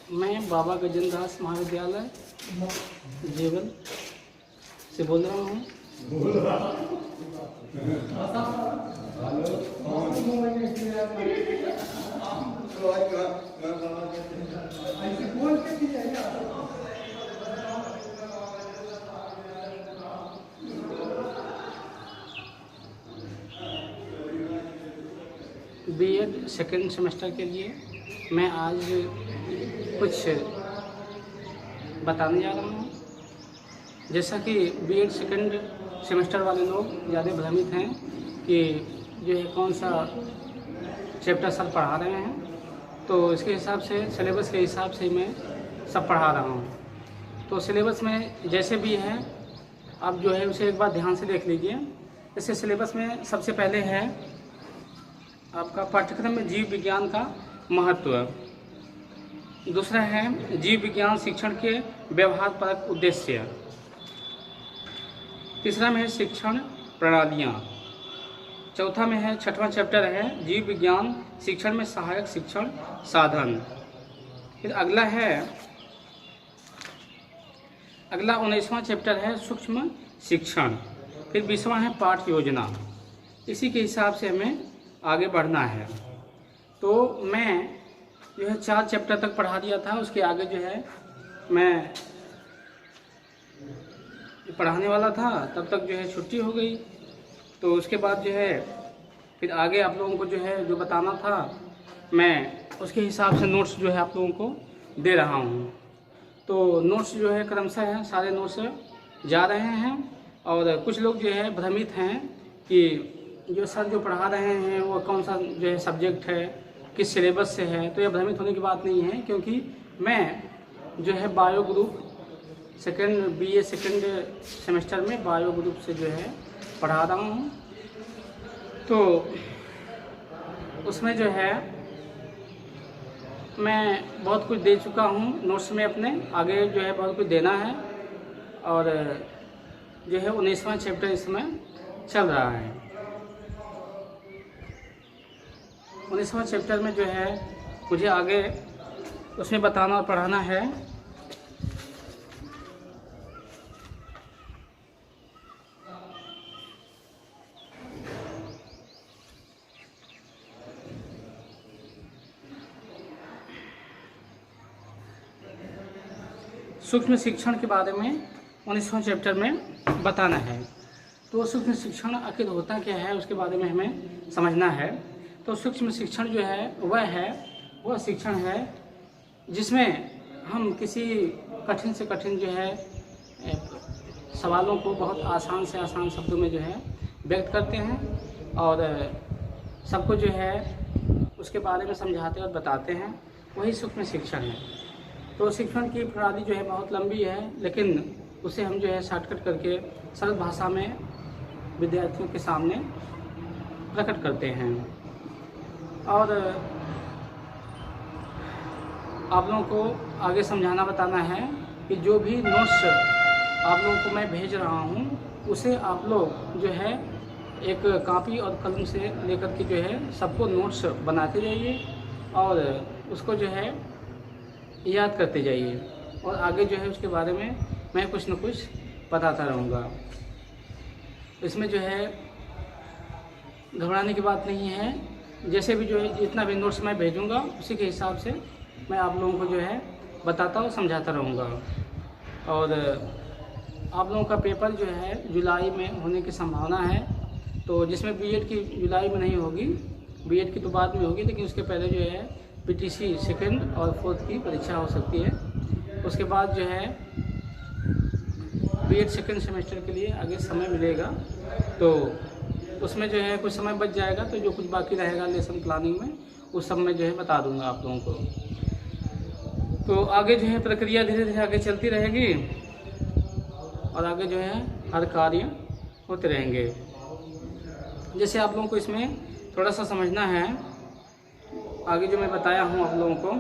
मैं बाबा गजेंद्र दास महाविद्यालय जेवल से बोल रहा हूँ। बीएड सेकेंड सेमेस्टर के लिए मैं आज कुछ बताने जा रहा हूँ। जैसा कि बीएड सेकेंड सेमेस्टर वाले लोग ज़्यादा भ्रमित हैं कि जो है कौन सा चैप्टर सर पढ़ा रहे हैं, तो इसके हिसाब से सिलेबस के हिसाब से मैं सब पढ़ा रहा हूँ। तो सिलेबस में जैसे भी है आप जो है उसे एक बार ध्यान से देख लीजिए। इससे सिलेबस में सबसे पहले है आपका पाठ्यक्रम में जीव विज्ञान का महत्व। दूसरा है जीव विज्ञान शिक्षण के व्यवहारपरक उद्देश्य। तीसरा में है शिक्षण प्रणालियाँ। चौथा में है छठवां चैप्टर है जीव विज्ञान शिक्षण में सहायक शिक्षण साधन। फिर अगला 19वां चैप्टर है सूक्ष्म शिक्षण। फिर 20वां है पाठ योजना। इसी के हिसाब से हमें आगे बढ़ना है। तो मैं जो है 4 चैप्टर तक पढ़ा दिया था, उसके आगे जो है मैं पढ़ाने वाला था, तब तक जो है छुट्टी हो गई। तो उसके बाद जो है फिर आगे आप लोगों को जो है जो बताना था मैं उसके हिसाब से नोट्स जो है आप लोगों को दे रहा हूँ। तो नोट्स जो है क्रमशः हैं, सारे नोट्स जा रहे हैं। और कुछ लोग जो है भ्रमित हैं कि जो सर जो पढ़ा रहे हैं वो कौन सा जो है सब्जेक्ट है, किस सिलेबस से है। तो यह भ्रमित होने की बात नहीं है, क्योंकि मैं जो है bio group BA second semester में बायो ग्रुप से जो है पढ़ा रहा हूँ। तो उसमें जो है मैं बहुत कुछ दे चुका हूँ नोट्स में अपने, आगे जो है बहुत कुछ देना है। और जो है 19वां चैप्टर इसमें चल रहा है। 19वां चैप्टर में जो है मुझे आगे उसमें बताना और पढ़ाना है सूक्ष्म शिक्षण के बारे में। 19वां चैप्टर में बताना है। तो सूक्ष्म शिक्षण आखिर होता क्या है उसके बारे में हमें समझना है। तो सूक्ष्म शिक्षण जो है वह शिक्षण है जिसमें हम किसी कठिन से कठिन जो है सवालों को बहुत आसान से आसान शब्दों में जो है व्यक्त करते हैं और सबको जो है उसके बारे में समझाते और बताते हैं, वही सूक्ष्म शिक्षण है। तो शिक्षण की प्रणाली जो है बहुत लंबी है, लेकिन उसे हम जो है शॉर्टकट करके सरल भाषा में विद्यार्थियों के सामने प्रकट करते हैं। और आप लोगों को आगे समझाना बताना है कि जो भी नोट्स आप लोगों को मैं भेज रहा हूँ उसे आप लोग जो है एक कॉपी और कलम से लेकर के जो है सबको नोट्स बनाते जाइए और उसको जो है याद करते जाइए। और आगे जो है उसके बारे में मैं कुछ न कुछ बताता रहूँगा। इसमें जो है घबराने की बात नहीं है। जैसे भी जो है जितना भी नोट्स मैं भेजूँगा उसी के हिसाब से मैं आप लोगों को जो है बताता और समझाता रहूँगा। और आप लोगों का पेपर जो है जुलाई में होने की संभावना है। तो जिसमें बीएड की जुलाई में नहीं होगी, बीएड की तो बाद में होगी, लेकिन उसके पहले जो है पीटीसी सेकेंड और 4th की परीक्षा हो सकती है। उसके बाद जो है बीएड सेकेंड सेमेस्टर के लिए आगे समय मिलेगा, तो उसमें जो है कुछ समय बच जाएगा। तो जो कुछ बाकी रहेगा लेसन प्लानिंग में उस सब में जो है बता दूंगा आप लोगों को। तो आगे जो है प्रक्रिया धीरे धीरे आगे चलती रहेगी और आगे जो है हर कार्य होते रहेंगे। जैसे आप लोगों को इसमें थोड़ा सा समझना है, आगे जो मैं बताया हूँ आप लोगों को,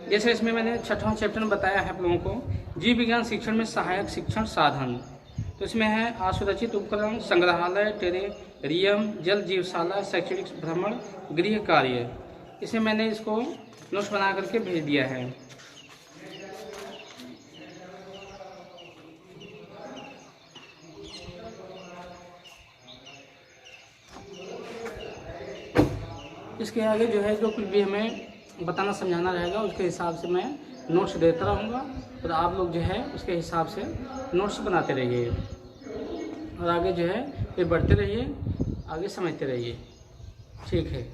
जैसे इसमें मैंने छठवां चैप्टर में बताया है आप लोगों को, जीव विज्ञान शिक्षण में सहायक शिक्षण साधन। तो इसमें है असुरक्षित उपकरण, संग्रहालय, टेरेरियम, जल जीवशाला, शैक्षणिक भ्रमण, गृह कार्य। इसमें मैंने इसको नोट्स बना करके भेज दिया है। इसके आगे जो है जो कुछ भी हमें बताना समझाना रहेगा उसके हिसाब से मैं नोट्स देता रहूँगा, और आप लोग जो है उसके हिसाब से नोट्स बनाते रहिए और आगे जो है फिर बढ़ते रहिए, आगे समझते रहिए। ठीक है।